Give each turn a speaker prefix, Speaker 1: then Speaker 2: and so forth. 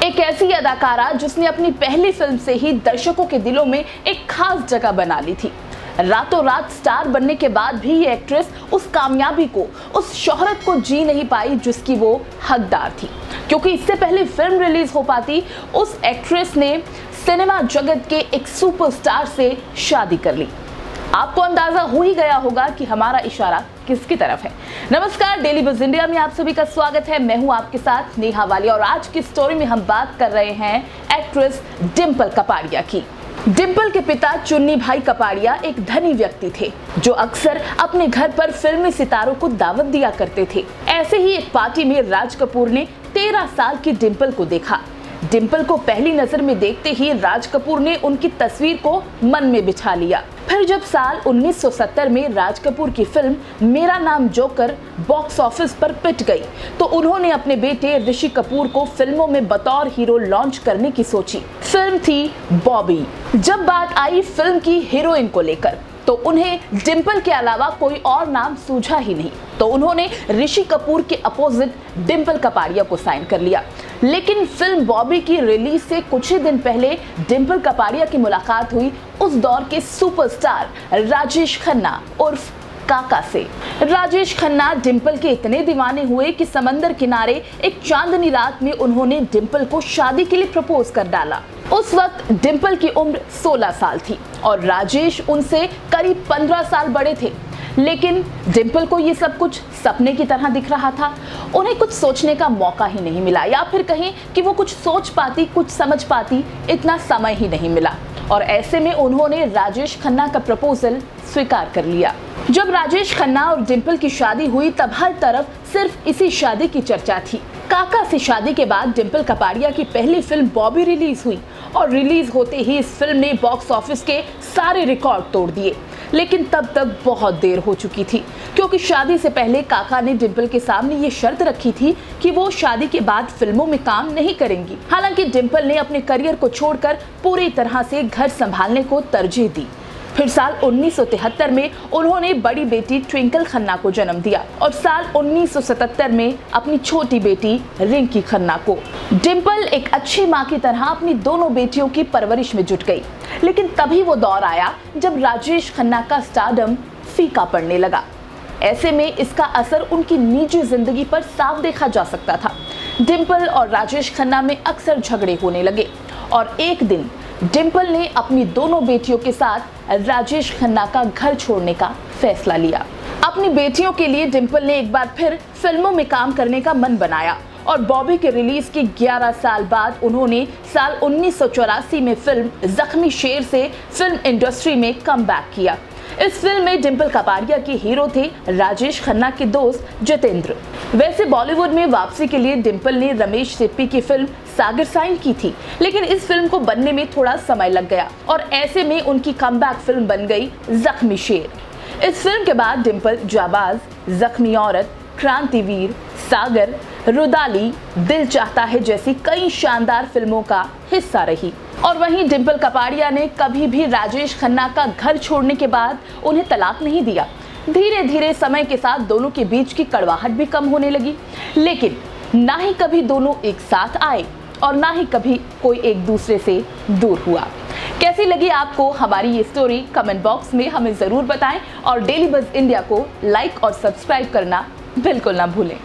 Speaker 1: एक ऐसी अदाकारा जिसने अपनी पहली फिल्म से ही दर्शकों के दिलों में एक खास जगह बना ली थी। रातों रात स्टार बनने के बाद भी ये एक्ट्रेस उस कामयाबी को, उस शोहरत को जी नहीं पाई जिसकी वो हकदार थी, क्योंकि इससे पहले फिल्म रिलीज हो पाती उस एक्ट्रेस ने सिनेमा जगत के एक सुपरस्टार से शादी कर ली। आपको अंदाजा हो ही गया होगा कि हमारा इशारा किसकी तरफ है। नमस्कार, डेली बज़ इंडिया में आप सभी का स्वागत है। मैं हूं आपके साथ नेहा वाली और आज की स्टोरी में हम बात कर रहे हैं एक्ट्रेस डिंपल कपाड़िया की। डिंपल के पिता चुन्नी भाई कपाड़िया एक धनी व्यक्ति थे जो अक्सर अपने घर पर फिल्मी सितारों को दावत दिया करते थे। ऐसे ही एक पार्टी में राज कपूर ने 13 साल की डिंपल को देखा। डिंपल को पहली नजर में देखते ही राज कपूर ने उनकी तस्वीर को मन में बिठा लिया। फिर जब साल 1970 में राज कपूर की फिल्म मेरा नाम जोकर बॉक्स ऑफिस पर पिट गई, तो उन्होंने अपने बेटे ऋषि कपूर को फिल्मों में बतौर हीरो लॉन्च करने की सोची। फिल्म थी बॉबी। जब बात आई फिल्म की हीरोइन को लेकर, तो उन्हें डिंपल के अलावा कोई और नाम सूझा ही नहीं, तो उन्होंने ऋषि कपूर के अपोजिट डिंपल कपाड़िया को साइन कर लिया। लेकिन फिल्म बॉबी की रिलीज से कुछ ही दिन पहले डिंपल कपाड़िया की मुलाकात हुई उस दौर के सुपरस्टार राजेश खन्ना उर्फ काका से। राजेश खन्ना डिंपल के इतने दीवाने हुए कि समंदर किनारे एक चांदनी रात में उन्होंने डिंपल को शादी के लिए प्रपोज कर डाला। उस वक्त डिंपल की उम्र 16 साल थी और राजेश उनसे करीब 15 साल बड़े थे। लेकिन डिंपल को ये सब कुछ सपने की तरह दिख रहा था। उन्हें कुछ सोचने का मौका ही नहीं मिला, या फिर कहें कि वो कुछ सोच पाती, कुछ समझ पाती, इतना समय ही नहीं मिला। और ऐसे में उन्होंने राजेश खन्ना का प्रपोजल स्वीकार कर लिया। जब राजेश खन्ना और डिंपल की शादी हुई तब हर तरफ सिर्फ इसी शादी की चर्चा थी। काका से शादी के बाद डिंपल कपाड़िया की पहली फिल्म बॉबी रिलीज हुई और रिलीज होते ही इस फिल्म ने बॉक्स ऑफिस के सारे रिकॉर्ड तोड़ दिए। लेकिन तब तक बहुत देर हो चुकी थी, क्योंकि शादी से पहले काका ने डिंपल के सामने ये शर्त रखी थी कि वो शादी के बाद फिल्मों में काम नहीं करेंगी। हालांकि डिंपल ने अपने करियर को छोड़कर पूरी तरह से घर संभालने को तरजीह दी। फिर साल 1973 में उन्होंने बड़ी बेटी ट्विंकल खन्ना को जन्म दिया और साल 1977 में अपनी छोटी बेटी रिंकी खन्ना को। डिंपल एक अच्छी मां की तरह अपनी दोनों बेटियों की परवरिश में जुट गई। लेकिन तभी वो दौर आया जब राजेश खन्ना का स्टारडम फीका पड़ने लगा। ऐसे में इसका असर उनकी निजी जिंदगी पर साफ देखा जा सकता था। डिंपल और राजेश खन्ना में अक्सर झगड़े होने लगे और एक दिन डिंपल ने अपनी दोनों बेटियों के साथ राजेश खन्ना का घर छोड़ने का फैसला लिया। अपनी बेटियों के लिए डिंपल ने एक बार फिर फिल्मों में काम करने का मन बनाया और बॉबी के रिलीज के 11 साल बाद उन्होंने साल 1984 में फिल्म जख्मी शेर से फिल्म इंडस्ट्री में कमबैक किया। इस फिल्म में डिंपल कपाड़िया के हीरो थे राजेश खन्ना के दोस्त जितेंद्र। वैसे बॉलीवुड में वापसी के लिए डिंपल ने रमेश सिप्पी की फिल्म सागर साइन की थी, लेकिन इस फिल्म को बनने में थोड़ा समय लग गया और ऐसे में उनकी कमबैक फिल्म बन गई जख्मी शेर। इस फिल्म के बाद डिंपल जाबाज, जख्मी औरत, क्रांतिवीर, सागर, रुदाली, दिल चाहता है जैसी कई शानदार फिल्मों का हिस्सा रही। और वहीं डिंपल कपाड़िया ने कभी भी राजेश खन्ना का घर छोड़ने के बाद उन्हें तलाक नहीं दिया। धीरे धीरे समय के साथ दोनों के बीच की कड़वाहट भी कम होने लगी, लेकिन ना ही कभी दोनों एक साथ आए और ना ही कभी कोई एक दूसरे से दूर हुआ। कैसी लगी आपको हमारी ये स्टोरी? कमेंट बॉक्स में हमें जरूर बताएं और डेली बज़ इंडिया को लाइक और सब्सक्राइब करना बिल्कुल ना भूलें।